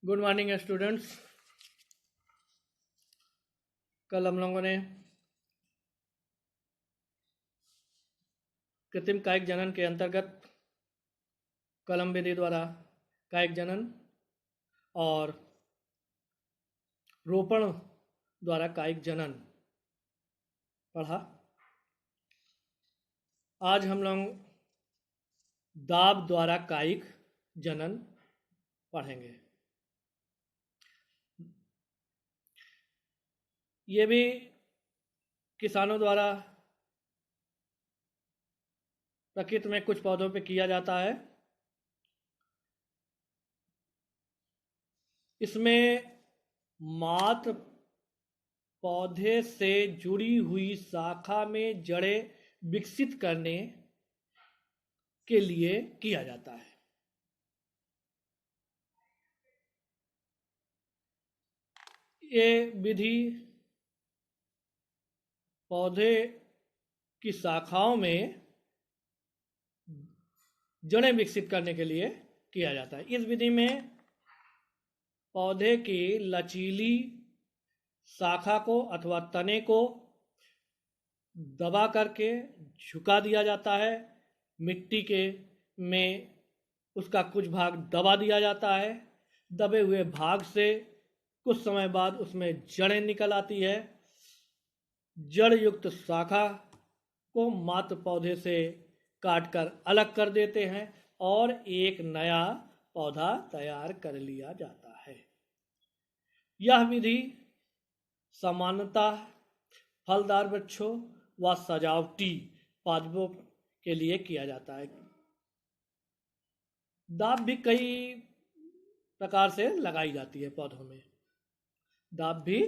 Good morning students. कल हम लोगों ने कृत्रिम कायिक जनन के अंतर्गत कलम विधि द्वारा कायिक जनन और रोपण द्वारा कायिक जनन पढ़ा। आज हम लोग दाब द्वारा कायिक जनन पढ़ेंगे। ये भी किसानों द्वारा प्रकृति में कुछ पौधों पे किया जाता है। इसमें मात्र पौधे से जुड़ी हुई शाखा में जड़ें विकसित करने के लिए किया जाता है। ये विधि पौधे की शाखाओं में जड़ें विकसित करने के लिए किया जाता है। इस विधि में पौधे की लचीली शाखा को अथवा तने को दबा करके झुका दिया जाता है। मिट्टी के में उसका कुछ भाग दबा दिया जाता है। दबे हुए भाग से कुछ समय बाद उसमें जड़ें निकल आती है। जड़ युक्त शाखा को मात्र पौधे से काटकर अलग कर देते हैं और एक नया पौधा तैयार कर लिया जाता है। यह विधि सामान्यतः फलदार वृक्षों व सजावटी पौधों के लिए किया जाता है। दाब भी कई प्रकार से लगाई जाती है पौधों में। दाब भी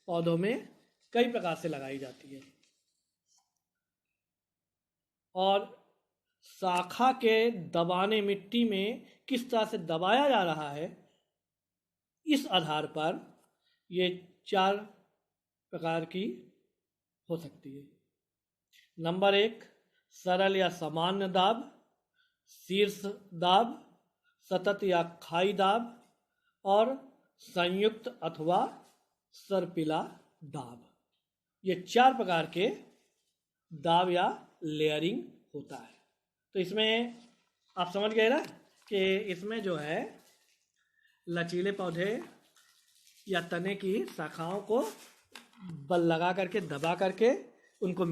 पौधों में कई प्रकार से लगाई जाती है और शाखा के दबाने मिट्टी में किस तरह से दबाया जा रहा है, इस आधार पर ये 4 प्रकार की हो सकती है। नंबर 1, सरल या सामान्य दाब, शीर्ष दाब, सतत या खाई दाब और संयुक्त अथवा सर्पिला दाब। ये 4 प्रकार के दाब या लेयरिंग होता है। तो इसमें आप समझ गए ना कि इसमें जो है लचीले पौधे या तने की शाखाओं को बल लगा करके दबा करके उनको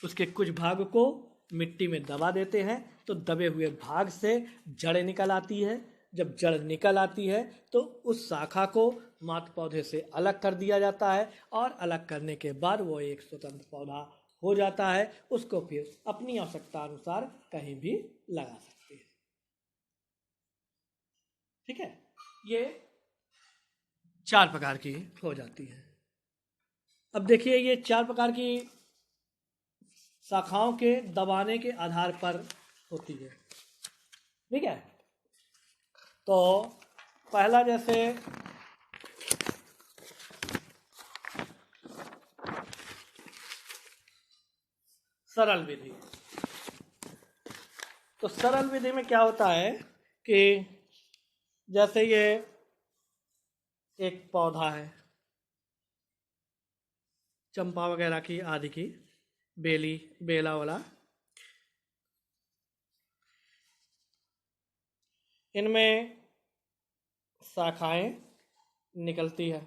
उसके कुछ भाग को मिट्टी में दबा देते हैं, तो दबे हुए भाग से जड़ें निकल आती है। जब जड़ निकल आती है तो उस शाखा को मात्र पौधे से अलग कर दिया जाता है और अलग करने के बाद वो एक स्वतंत्र पौधा हो जाता है। उसको फिर अपनी आवश्यकता अनुसार कहीं भी लगा सकते हैं। ठीक है, ये 4 प्रकार की हो जाती है। अब देखिए, ये 4 प्रकार की शाखाओं के दबाने के आधार पर होती है। ठीक है, तो पहला जैसे सरल विधि। तो सरल विधि में क्या होता है कि जैसे ये एक पौधा है, चंपा वगैरह की आदि की बेला वाला, इनमें शाखाएं निकलती है।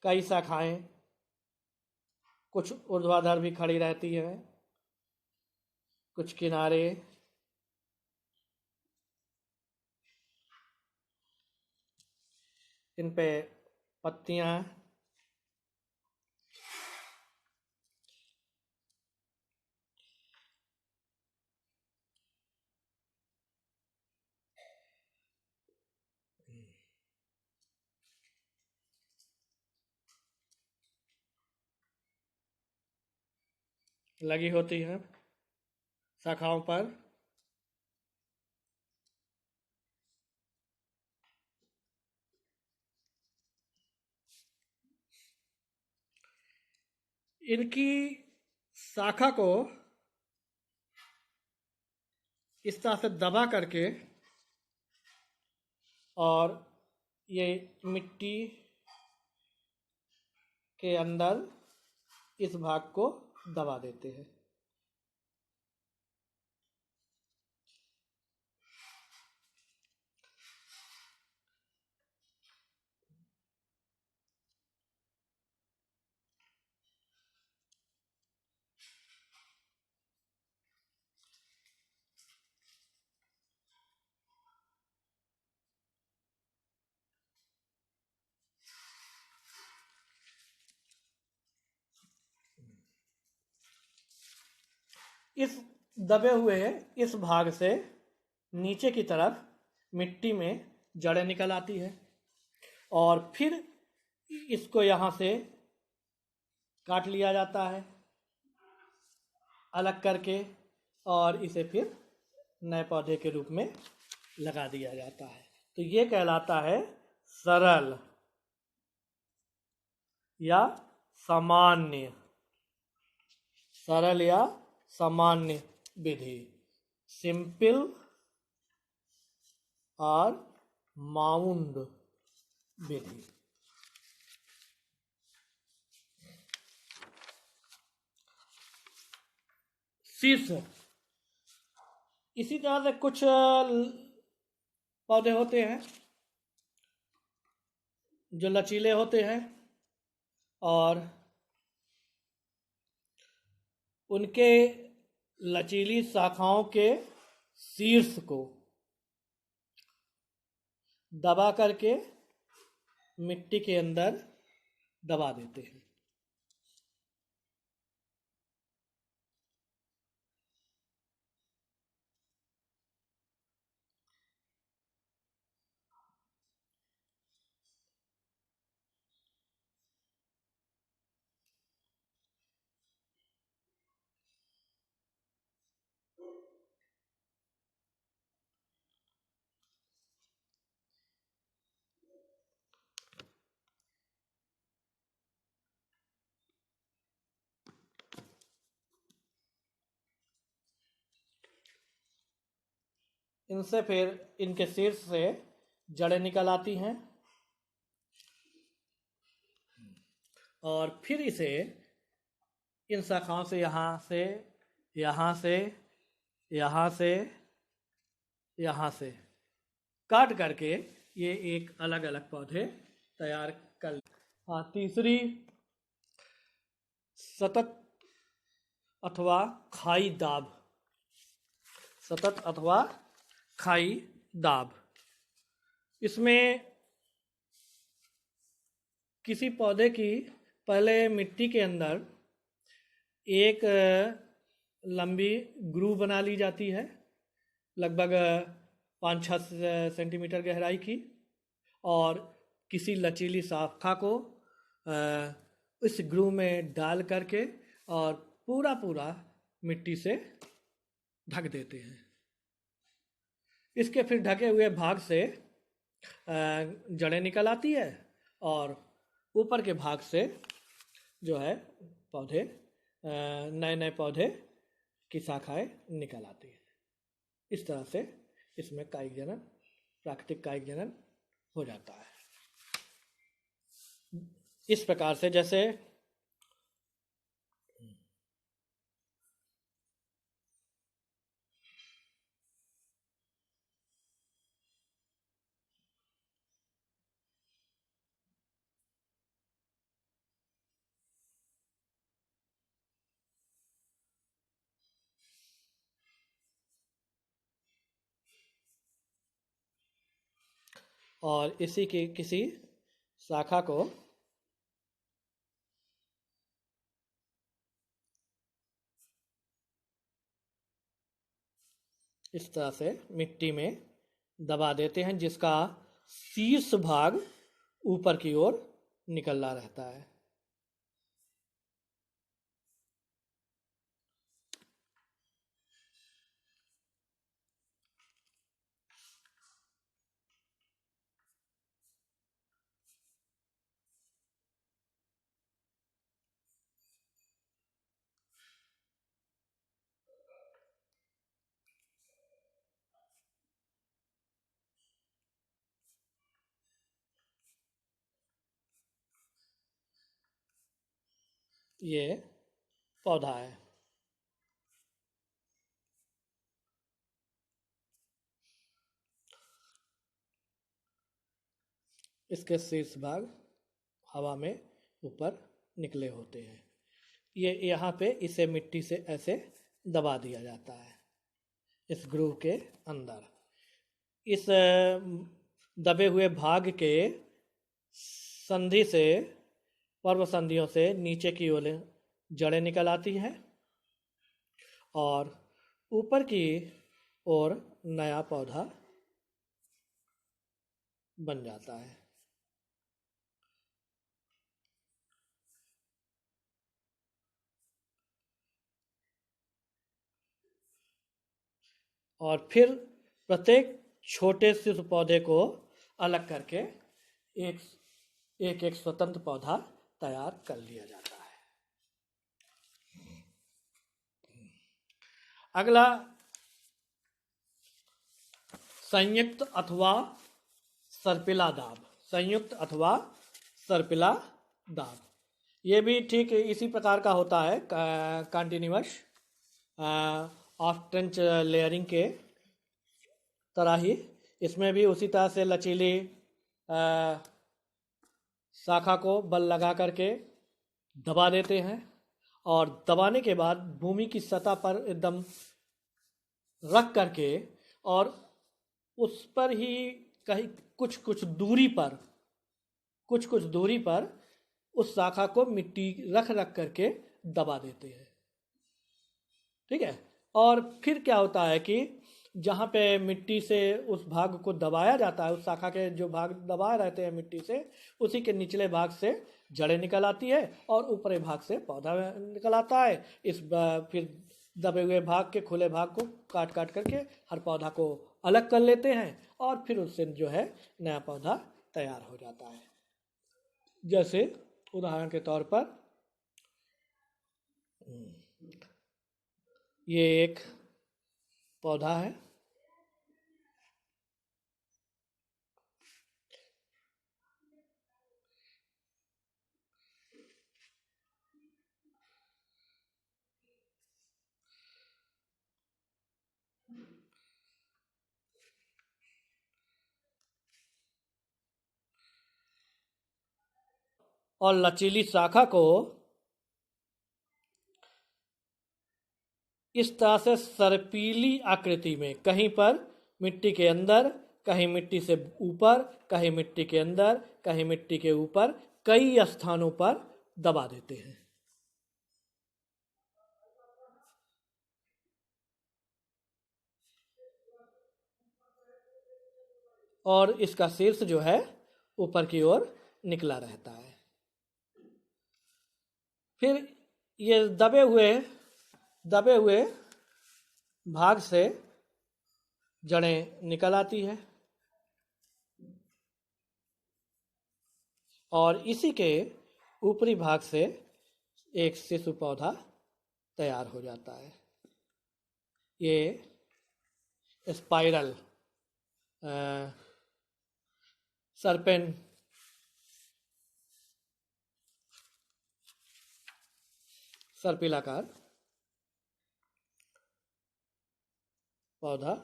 कई शाखाएं कुछ ऊर्ध्वाधर भी खड़ी रहती है, कुछ किनारे, इन पे पत्तियां, लगी होती हैं शाखाओं पर। इनकी शाखा को इस तरह से दबा करके और ये मिट्टी के अंदर इस भाग को दबा देते हैं। इस दबे हुए इस भाग से नीचे की तरफ मिट्टी में जड़ें निकल आती है और फिर इसको यहाँ से काट लिया जाता है अलग करके, और इसे फिर नए पौधे के रूप में लगा दिया जाता है। तो ये कहलाता है सरल या सामान्य, सरल या सामान्य विधि, सिंपल और माउंड विधि। शीर्ष, इसी तरह से कुछ पौधे होते हैं जो लचीले होते हैं और उनके लचीली शाखाओं के शीर्ष को दबा करके मिट्टी के अंदर दबा देते हैं। इनसे फिर इनके शीर्ष से जड़ें निकल आती हैं और फिर इसे इन शाखाओं से यहाँ से यहाँ से यहाँ से यहाँ से काट करके ये एक अलग अलग पौधे तैयार कर। हाँ, तीसरी सतत अथवा खाई दाब, सतत अथवा खाई दाब। इसमें किसी पौधे की पहले मिट्टी के अंदर एक लंबी ग्रूव बना ली जाती है, लगभग 5-6 सेंटीमीटर गहराई की, और किसी लचीली शाखा को इस ग्रूव में डाल करके और पूरा पूरा मिट्टी से ढक देते हैं। इसके फिर ढके हुए भाग से जड़ें निकल आती है और ऊपर के भाग से जो है पौधे, नए नए पौधे की शाखाएं निकल आती है। इस तरह से इसमें कायिक जनन, प्राकृतिक कायिक जनन हो जाता है। इस प्रकार से जैसे और इसी की किसी शाखा को इस तरह से मिट्टी में दबा देते हैं, जिसका शीर्ष भाग ऊपर की ओर निकलना रहता है। ये पौधा है। इसके शीर्ष भाग हवा में ऊपर निकले होते हैं। ये यहाँ पे इसे मिट्टी से ऐसे दबा दिया जाता है इस ग्रूव के अंदर। इस दबे हुए भाग के संधि से, पर्व संधियों से नीचे की ओर जड़ें निकल आती हैं और ऊपर की ओर नया पौधा बन जाता है। और फिर प्रत्येक छोटे से पौधे को अलग करके एक एक एक स्वतंत्र पौधा तैयार कर लिया जाता है। अगला संयुक्त अथवा सर्पिला दाब। संयुक्त अथवा सर्पिला दाब ये भी ठीक इसी प्रकार का होता है, कंटिन्यूअस ऑफ ट्रेंच लेयरिंग के तरह ही। इसमें भी उसी तरह से लचीली शाखा को बल लगा करके दबा देते हैं और दबाने के बाद भूमि की सतह पर एकदम रख करके और उस पर ही कहीं कुछ कुछ दूरी पर उस शाखा को मिट्टी रख करके दबा देते हैं। ठीक है। और फिर क्या होता है कि जहाँ पे मिट्टी से उस भाग को दबाया जाता है, उस शाखा के जो भाग दबाए रहते हैं मिट्टी से, उसी के निचले भाग से जड़ें निकल आती है और ऊपरी भाग से पौधा निकल आता है। फिर दबे हुए भाग के खुले भाग को काट करके हर पौधा को अलग कर लेते हैं और फिर उससे जो है नया पौधा तैयार हो जाता है। जैसे उदाहरण के तौर पर ये एक पौधा है। और लचीली शाखा को इस तरह से सर्पीली आकृति में, कहीं पर मिट्टी के अंदर, कहीं मिट्टी से ऊपर, कहीं मिट्टी के अंदर, कहीं मिट्टी के ऊपर, कई स्थानों पर दबा देते हैं। और इसका शीर्ष जो है ऊपर की ओर निकला रहता है। फिर ये दबे हुए भाग से जड़ें निकल आती है और इसी के ऊपरी भाग से एक शिशु पौधा तैयार हो जाता है। ये स्पाइरल सर्पिलाकार पौधा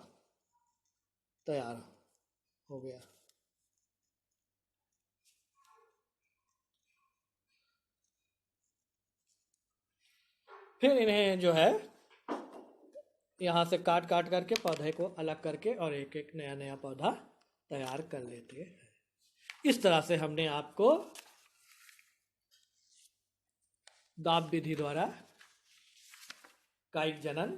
तैयार हो गया। फिर इन्हें जो है यहाँ से काट करके पौधे को अलग करके और एक एक नया पौधा तैयार कर लेते हैं। इस तरह से हमने आपको दाब विधि द्वारा कायिक जनन